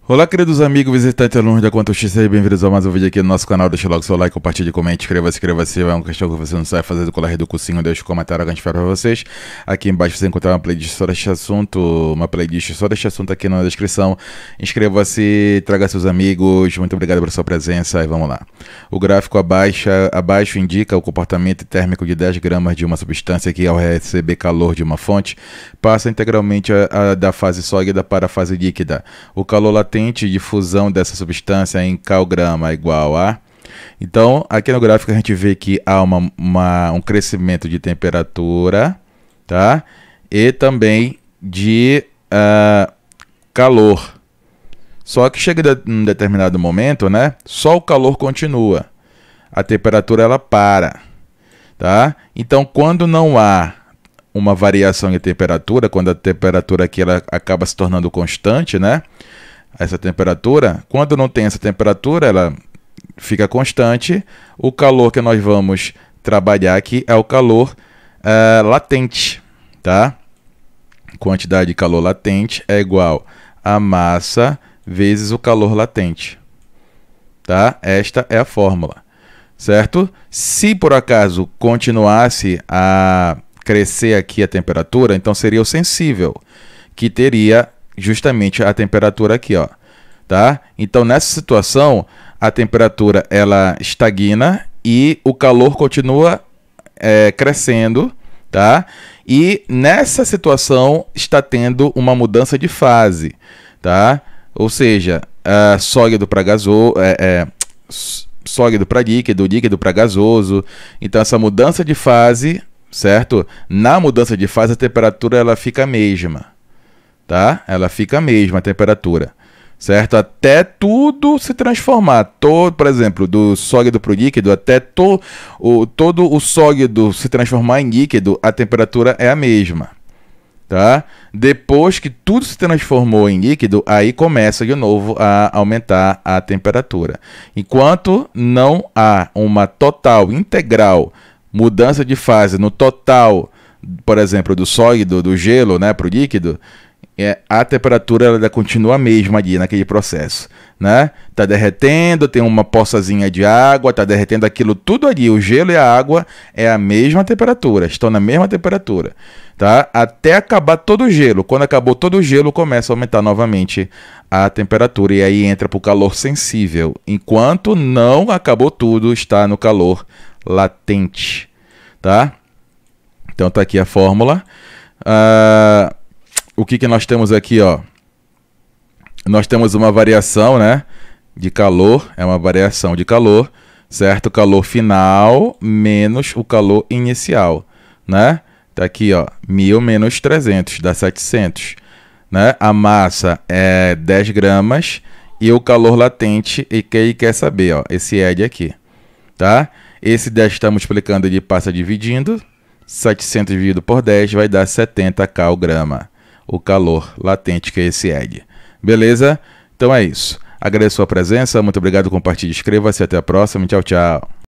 Olá, queridos amigos, visitantes e alunos da Quanto-X, sejam bem-vindos a mais um vídeo aqui no nosso canal. Deixa logo seu like, compartilhe, comente, inscreva-se. É uma questão que você não sabe fazer do colar do cursinho, deixa um comentário que a gente fala pra vocês. Aqui embaixo você encontrar uma playlist só deste assunto, aqui na descrição. Inscreva-se, traga seus amigos, muito obrigado pela sua presença e vamos lá. O gráfico abaixo indica o comportamento térmico de 10 gramas de uma substância que, ao receber calor de uma fonte, passa integralmente da fase sólida para a fase líquida. O calor latente de fusão dessa substância em calgrama igual a... Então, aqui no gráfico a gente vê que há um crescimento de temperatura, tá? E também de calor. Só que chega em um determinado momento, né? Só o calor continua. A temperatura ela para, tá? Então, quando não há uma variação de temperatura, quando a temperatura aqui ela acaba se tornando constante, né? Essa temperatura, quando não tem essa temperatura, ela fica constante. O calor que nós vamos trabalhar aqui é o calor latente, tá? Quantidade de calor latente é igual a massa vezes o calor latente, tá? Esta é a fórmula, certo? Se por acaso continuasse a crescer aqui a temperatura, então seria o sensível, que teria justamente a temperatura aqui, ó, tá? Então, nessa situação, a temperatura ela estagna e o calor continua crescendo, tá? E nessa situação está tendo uma mudança de fase, tá? Ou seja, sólido para gasoso, sólido para líquido, líquido para gasoso. Então, essa mudança de fase, certo? Na mudança de fase, a temperatura ela fica a mesma. Tá? Ela fica a mesma temperatura, certo? Até tudo se transformar, por exemplo, do sólido para o líquido, até todo o sólido se transformar em líquido, a temperatura é a mesma, tá? Depois que tudo se transformou em líquido, aí começa de novo a aumentar a temperatura. Enquanto não há uma total, integral mudança de fase no total, por exemplo, do sólido, do gelo, né, para o líquido, a temperatura ela continua a mesma ali naquele processo, né? Tá derretendo, tem uma poçazinha de água, tá derretendo aquilo tudo ali, o gelo e a água é a mesma temperatura, estão na mesma temperatura, tá? Até acabar todo o gelo. Quando acabou todo o gelo, começa a aumentar novamente a temperatura e aí entra para o calor sensível. Enquanto não acabou tudo, está no calor latente, tá? Então tá aqui a fórmula. O que nós temos aqui, ó? Nós temos uma variação, né, de calor, é uma variação de calor, certo? O calor final menos o calor inicial, né? Tá aqui, ó, 1000 menos 300 dá 700, né? A massa é 10 gramas e o calor latente, e que ele quer saber, ó, esse ED aqui, tá? Esse 10 está multiplicando, ele passa dividindo, 700 dividido por 10 vai dar 70 calgrama. O calor latente que é esse ED. Beleza? Então é isso. Agradeço a sua presença, muito obrigado, compartilhe, inscreva-se, até a próxima, tchau, tchau.